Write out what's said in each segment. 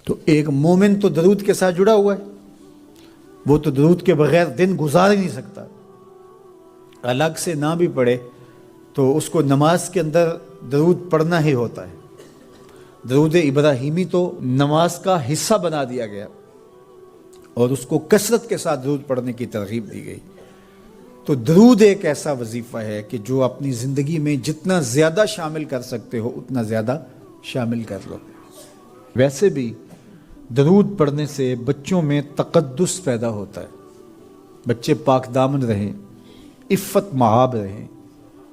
تو ایک مومن تو درود کے ساتھ جڑا ہوا ہے، وہ تو درود کے بغیر دن گزار ہی نہیں سکتا، الگ سے نہ بھی پڑھے تو اس کو نماز کے اندر درود پڑھنا ہی ہوتا ہے۔ درود ابراہیمی تو نماز کا حصہ بنا دیا گیا اور اس کو کثرت کے ساتھ درود پڑھنے کی ترغیب دی گئی۔ تو درود ایک ایسا وظیفہ ہے کہ جو اپنی زندگی میں جتنا زیادہ شامل کر سکتے ہو اتنا زیادہ شامل کر لو۔ ویسے بھی درود پڑھنے سے بچوں میں تقدس پیدا ہوتا ہے، بچے پاک دامن رہیں، عفت مآب رہیں،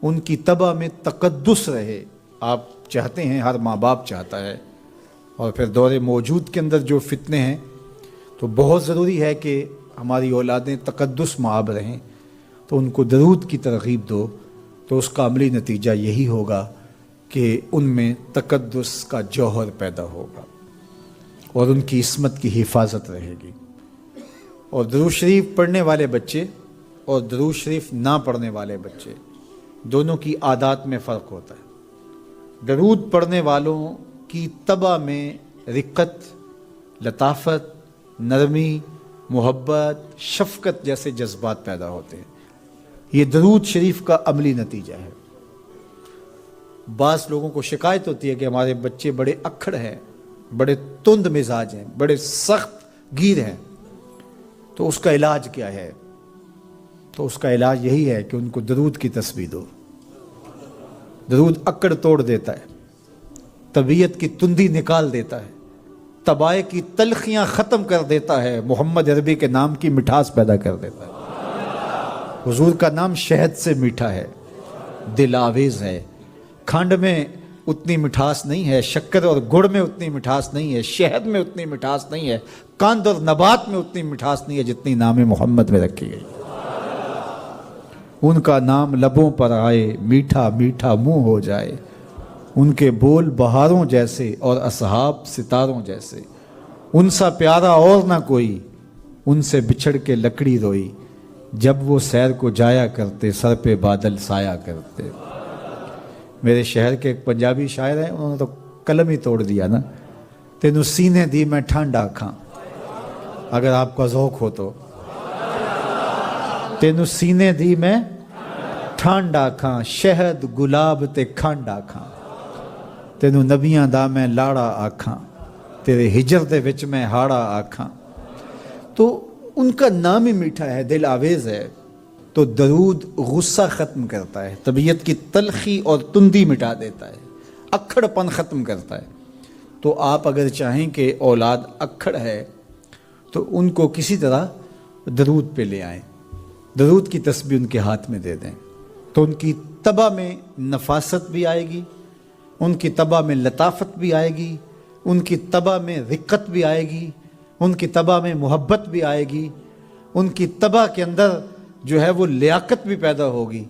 ان کی طبع میں تقدس رہے۔ آپ چاہتے ہیں، ہر ماں باپ چاہتا ہے، اور پھر دور موجود کے اندر جو فتنے ہیں تو بہت ضروری ہے کہ ہماری اولادیں تقدس مآب رہیں، تو ان کو درود کی ترغیب دو، تو اس کا عملی نتیجہ یہی ہوگا کہ ان میں تقدس کا جوہر پیدا ہوگا اور ان کی عصمت کی حفاظت رہے گی۔ اور درود شریف پڑھنے والے بچے اور درود شریف نہ پڑھنے والے بچے دونوں کی عادات میں فرق ہوتا ہے۔ درود پڑھنے والوں کی طبع میں رقت، لطافت، نرمی، محبت، شفقت جیسے جذبات پیدا ہوتے ہیں۔ یہ درود شریف کا عملی نتیجہ ہے۔ بعض لوگوں کو شکایت ہوتی ہے کہ ہمارے بچے بڑے اکھڑ ہیں، بڑے تند مزاج ہیں، بڑے سخت گیر ہیں، تو اس کا علاج کیا ہے؟ تو اس کا علاج یہی ہے کہ ان کو درود کی تسبیح دو۔ درود اکڑ توڑ دیتا ہے، طبیعت کی تندی نکال دیتا ہے، طبائع کی تلخیاں ختم کر دیتا ہے، محمد عربی کے نام کی مٹھاس پیدا کر دیتا ہے۔ حضور کا نام شہد سے میٹھا ہے، دل آویز ہے، کھنڈ میں اتنی مٹھاس نہیں ہے، شکر اور گڑ میں اتنی مٹھاس نہیں ہے، شہد میں اتنی مٹھاس نہیں ہے، قند اور نبات میں اتنی مٹھاس نہیں ہے جتنی نام محمد میں رکھی گئی۔ ان کا نام لبوں پر آئے، میٹھا میٹھا منہ ہو جائے، ان کے بول بہاروں جیسے اور اصحاب ستاروں جیسے، ان سا پیارا اور نہ کوئی، ان سے بچھڑ کے لکڑی روئی، جب وہ سیر کو جایا کرتے سر پہ بادل سایا کرتے۔ میرے شہر کے ایک پنجابی شاعر ہیں، انہوں نے تو قلم ہی توڑ دیا نا، تینوں سینے دی میں ٹھنڈ آکھاں، اگر آپ کا ذوق ہو تو، تینوں سینے دی میں ٹھنڈ آکھاں، شہد گلاب تے کھنڈ آکھاں، تینوں نبیاں دا میں لاڑا آکھاں، تیرے ہجر دے وچ میں ہاڑا آکھاں۔ تو ان کا نام ہی میٹھا ہے، دل آویز ہے۔ تو درود غصہ ختم کرتا ہے، طبیعت کی تلخی اور تندی مٹا دیتا ہے، اکھڑ پن ختم کرتا ہے۔ تو آپ اگر چاہیں کہ اولاد اکھڑ ہے تو ان کو کسی طرح درود پہ لے آئیں، درود کی تسبیح ان کے ہاتھ میں دے دیں، تو ان کی طبع میں نفاست بھی آئے گی، ان کی طبع میں لطافت بھی آئے گی، ان کی طبع میں رقت بھی آئے گی، ان کی طبع میں محبت بھی آئے گی، ان کی طبع کے اندر جو ہے وہ لیاقت بھی پیدا ہوگی۔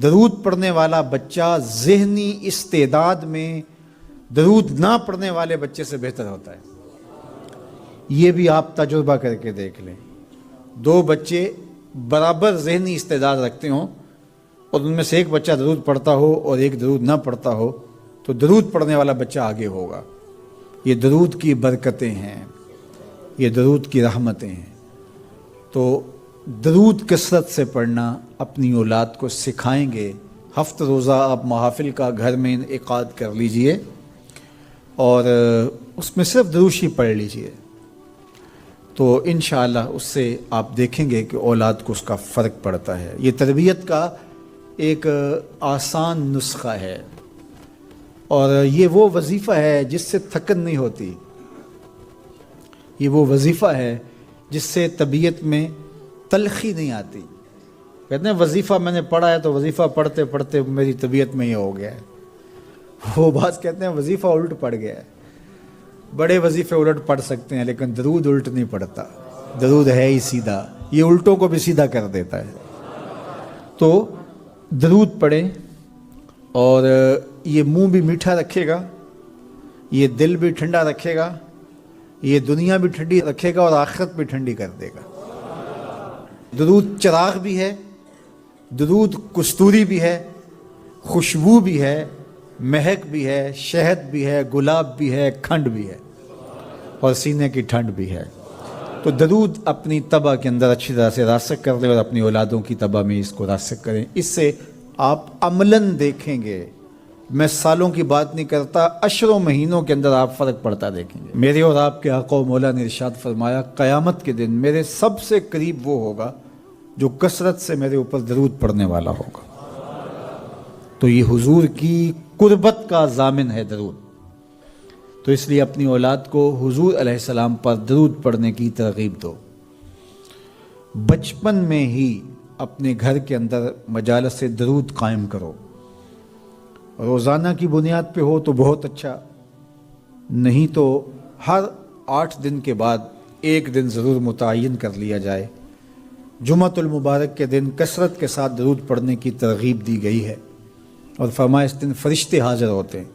درود پڑھنے والا بچہ ذہنی استعداد میں درود نہ پڑھنے والے بچے سے بہتر ہوتا ہے۔ یہ بھی آپ تجربہ کر کے دیکھ لیں، دو بچے برابر ذہنی استعداد رکھتے ہوں اور ان میں سے ایک بچہ درود پڑھتا ہو اور ایک درود نہ پڑھتا ہو، تو درود پڑھنے والا بچہ آگے ہوگا۔ یہ درود کی برکتیں ہیں، یہ درود کی رحمتیں ہیں۔ تو درود کثرت سے پڑھنا اپنی اولاد کو سکھائیں گے۔ ہفتہ روزہ آپ محافل کا گھر میں انعقاد کر لیجئے اور اس میں صرف درود شریف پڑھ لیجئے، تو انشاءاللہ اس سے آپ دیکھیں گے کہ اولاد کو اس کا فرق پڑتا ہے۔ یہ تربیت کا ایک آسان نسخہ ہے اور یہ وہ وظیفہ ہے جس سے تھکن نہیں ہوتی، یہ وہ وظیفہ ہے جس سے طبیعت میں تلخی نہیں آتی۔ کہتے ہیں وظیفہ میں نے پڑھا ہے تو وظیفہ پڑھتے پڑھتے میری طبیعت میں یہ ہو گیا ہے، وہ بعض کہتے ہیں وظیفہ الٹ پڑ گیا ہے۔ بڑے وظیفے الٹ پڑھ سکتے ہیں لیکن درود الٹ نہیں پڑھتا، درود ہے ہی سیدھا، یہ الٹوں کو بھی سیدھا کر دیتا ہے۔ تو درود پڑھیں اور یہ منہ بھی میٹھا رکھے گا، یہ دل بھی ٹھنڈا رکھے گا، یہ دنیا بھی ٹھنڈی رکھے گا اور آخرت بھی ٹھنڈی کر دے گا۔ درود چراغ بھی ہے، درود کستوری بھی ہے، خوشبو بھی ہے، مہک بھی ہے، شہد بھی ہے، گلاب بھی ہے، کھنڈ بھی ہے۔ اور سینے کی ٹھنڈ بھی ہے۔ تو درود اپنی طبع کے اندر اچھی طرح سے راسخ کر لیں اور اپنی اولادوں کی طبع میں اس کو راسخ کریں۔ اس سے آپ عملاً دیکھیں گے، میں سالوں کی بات نہیں کرتا، اشروں مہینوں کے اندر آپ فرق پڑتا دیکھیں گے۔ میرے اور آپ کے آقا و مولا نے ارشاد فرمایا، قیامت کے دن میرے سب سے قریب وہ ہوگا جو کثرت سے میرے اوپر درود پڑھنے والا ہوگا۔ تو یہ حضور کی قربت کا ضامن ہے درود۔ تو اس لیے اپنی اولاد کو حضور علیہ السلام پر درود پڑھنے کی ترغیب دو۔ بچپن میں ہی اپنے گھر کے اندر مجالس درود قائم کرو۔ روزانہ کی بنیاد پہ ہو تو بہت اچھا، نہیں تو ہر 8 دن کے بعد ایک دن ضرور متعین کر لیا جائے۔ جمعۃ المبارک کے دن کثرت کے ساتھ درود پڑھنے کی ترغیب دی گئی ہے، اور فرمایا اس دن فرشتے حاضر ہوتے ہیں۔